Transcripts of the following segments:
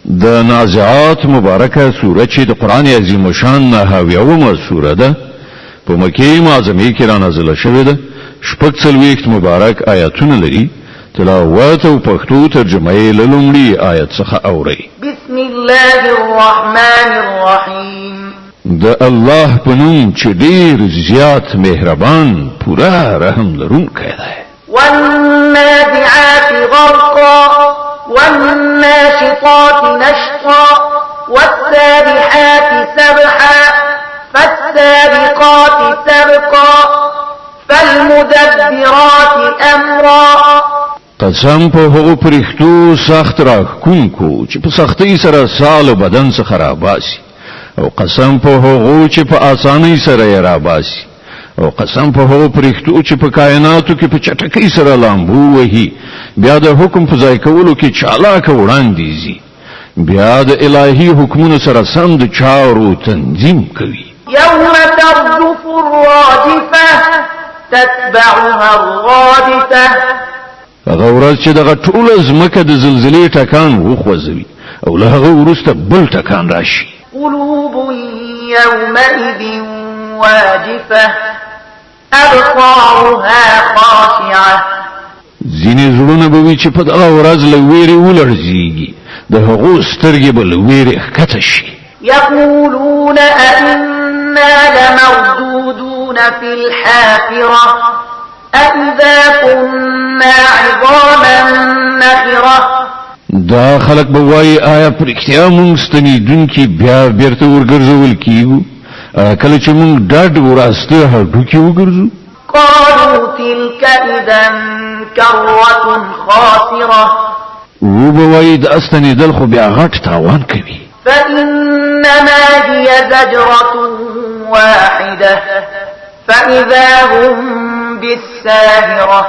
د نازعات مبارکه سوره چې د قران عظیم شان نه هاویومه سوره ده په مکه معظمه کې را نازله شوې ده. شپږ څلوېښت مبارک آیاتونه لري. تلاوت او پښتو ترجمه یې له لومړي آیت څخه اورئ. بسم الله الرحمن الرحیم. د الله په نوم چې ډېر زیات مهربان پورا رحم لرونکی دی. والنازعات غرقا والناشطات نشطا والسابحات سبحا فالسابقات سبقا فالمدبرات امرا. قسم په هغو پرښتو سخت راکونکو چې په سختۍ سره سال بدن څخه راباسي، او قسم په هغو چې په آسانۍ سره یې راباسي، او قسم په هغو پرښتو چې په کائناتو کې په چټکۍ سره لامبو وهي، بیا د حکم په ځای کولو کې چالاک وړاندې ځي، بیا د الهي حکمونو سره سم د چارو تنظیم کوي. يوم ترجف الراجفة تتبعها الرادفة. هغه ورځ چې دغه ټوله ځمکه د زلزلې ټکان وخوځوي او له هغه وروسته بل ټکان راشي. قلوب يومئذ واجفة أبصارها خاشعة. ځینې زړونه به وي چې په دغه ورځ له ویرې ولړزېږي، د هغو سترګې به له ویرې ښکته شي. يقولون أئنا لمردودون في الحافرة أئذا كنا عظاما نخرة. دا خلق به وایي آیا په رښتیا موږ ستنېدونکي بیا بیرته ورګرځول کیږو کله چې موږ ډاډ وراسته هډوکي وګرځو؟ قالوا تلك إذا كرة خاسرة. و به وایي دا ستنېدل خو بیا غټ تاوان کوي. فإنما هي زجرة واحدة فإذا هم بالساهرة.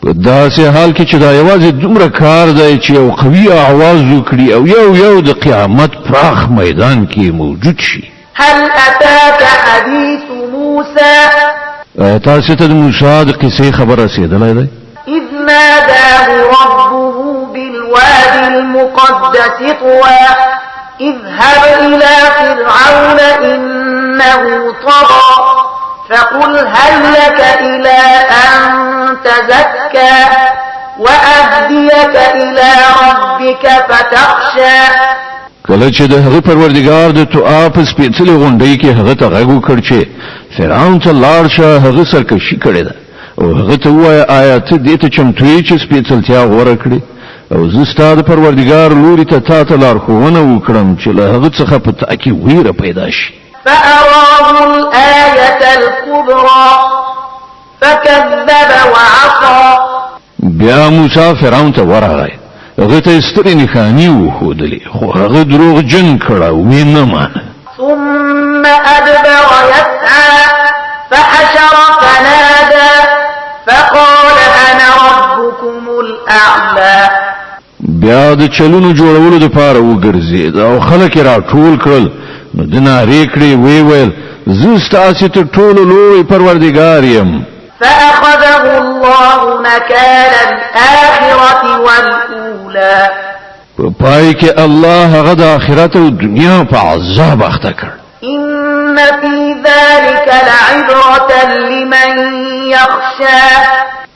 په داسې حال کې چې دا یوازې دومره کار دی چې یو قوي آواز وکړي او یو د قیامت پراخ میدان کې موجود شي. هل أتاك حديث موسى؟ تاسو ته د موسی د قصې خبر رسېدلی دی؟ إذ ناداه ربه بالوادي المقدس طوى اذهب إلى فرعون إنه طغى فقل هل لك إلى أن تزكى وأهديك إلى ربك فتخشى. کله چې د هغه پروردگار د توآ په سپېڅلې غونډۍ کې هغه ته غږ وکړ چې فرعون ته لاړ شه، هغه سرکشي کړې ده او هغه ته ووایه آیا ته دې ته چمتو یې چې سپېڅلتیا غوره کړې، او زه ستا د پروردگار لوري ته تا ته لارښوونه وکړم چې له هغه څخه په تا کې ویره پیدا شي. فأراه الآية الكبرى فكذب وعصى. بیا موسی فرعون ته ورغی، هغه ته سترې نښانې وښودلې، خو هغه دروغجن کړه او یې نه مانه. ثم أدبر يسعى فحشر فنادى فقال أنا ربكم الأعلى. بیا د چلونو جوړولو دپاره وګرځېد او خلک یې راټول کړل، نو د نارې کړې ویې ویل زه ستاسې تر ټولو لوی پروردګار یم. فأخذه الله نكال الآخرة والأولى. په پای کې الله هغه د آخرت او دنیا په عذاب اخته کړ. إن في ذلك لعبرة لمن يخشى.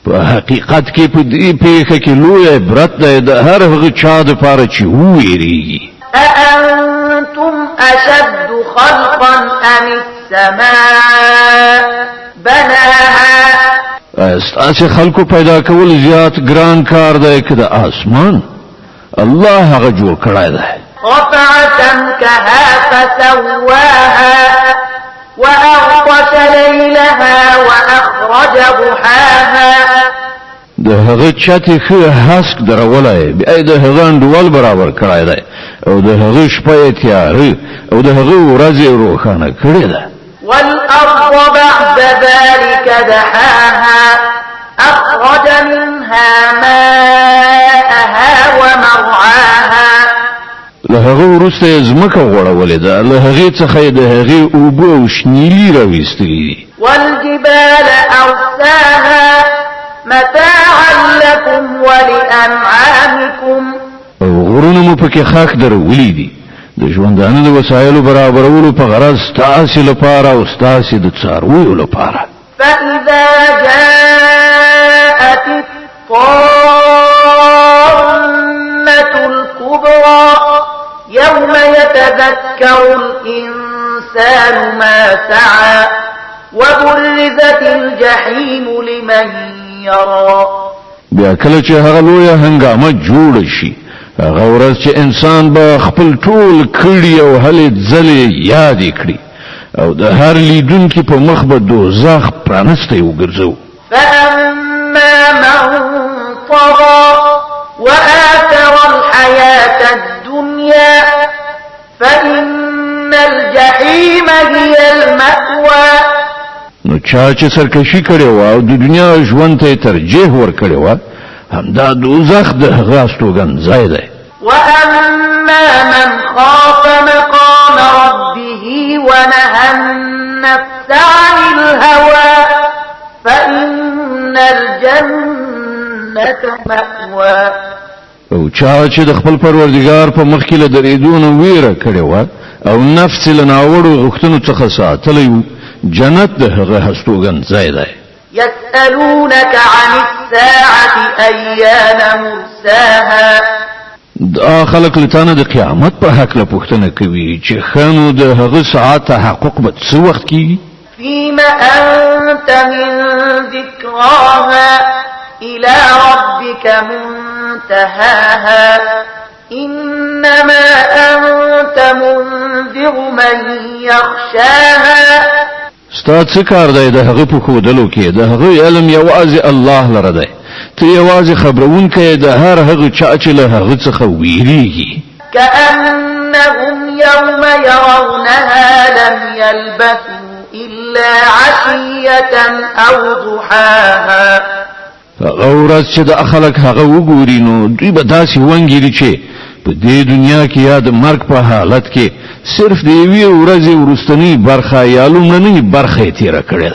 په حقیقت کې په دې پیښه کې لوی عبرت دی د هر هغه چا دپاره چې وویریږي. أأنتم أشد خلقا أم السماء بناها. ستاسې خلکو پیدا کول زیات ګران کار دی که د آسمان؟ الله هغه جوړ کړی دی. رفع سمكها فسواها وأغطش ليلها وأخرج ضحاها. د هغه چتې ښه هسک درولی، بیا یې د هغه انډول برابر کړی دی، او د هغه شپه یې تیاره او د هغه ورځ یې روښانه کړې ده. والأرض بعد ذلك دحاها أخرج منها ماءها ومرعاها. له هغه وروسته یې ځمکه غوړولې ده، له هغې څخه یې د هغې اوبه او شنیلي راویستلي دي. والجبال أرساها متاعا لكم ولأنعامكم. غر کارونه مو پکې خاک درولې دي د ژوندانه د وسایلو برابرولو په غرض ستاسو لپاره او ستاسو د څارویو لپاره. فإذا جاءت الطامة الكبرى يوم يتذكر الإنسان ما سعى وبرزت الجحيم لمن يرى. بیا کله چې هغه لویه هنګامه جوړ شي هغه ورځ چې انسان به خپل ټول کړي او هلې ځلې یاد کړي او د هر لیدونکي په مخ به دوزخ پرانستی وګرځو. فأما من طغى وآثر الحياة الدنيا فإن الجحيم هي المأوى. نو چا چې سرکشي کړي و او د دنیا ژوند ته ترجیح ورکړي و همدا دوزخ د هغه استوګن ځای دی. وأما من خاف مقام ربه ونهى النفس عن الهوى فإن الجنة مأوى. او چا چې د خپل پروردگار په مخ کې له درېدونو ویره کړې و او نفس له ناوړو غوښتنو څخه ساتلی و جنت د هغه هستوګن ځای دی. يسألونك عن الساعة أيان مرساها. دا خلق لتانه د قیامت په حق له پوښتنه کوي چې خانو د هغه ساعت تحقق به څه وخت کیږي. فيما أنت من ذكراها إلى ربك منتهاها إنما أنت منذر من يخشاها. ستا څه کار دی د هغه په ښودلو کې د هغه علم یوازې الله لره دی ته یوازې خبرونکی د هر هغه چا چې له هغه څخه ویریږي. كأنهم يوم يرونها لم يلبثوا إلا عشية أو ضحاها. هغه ورځ چې د خلک هغه وګوري نو دوی به داسې ونګیري چې په دې دنیا کې یا د مرګ په حالت کې صرف د یوې ورځې وروستنۍ برخه یا لومړنۍ برخه یې تېره کړې ده.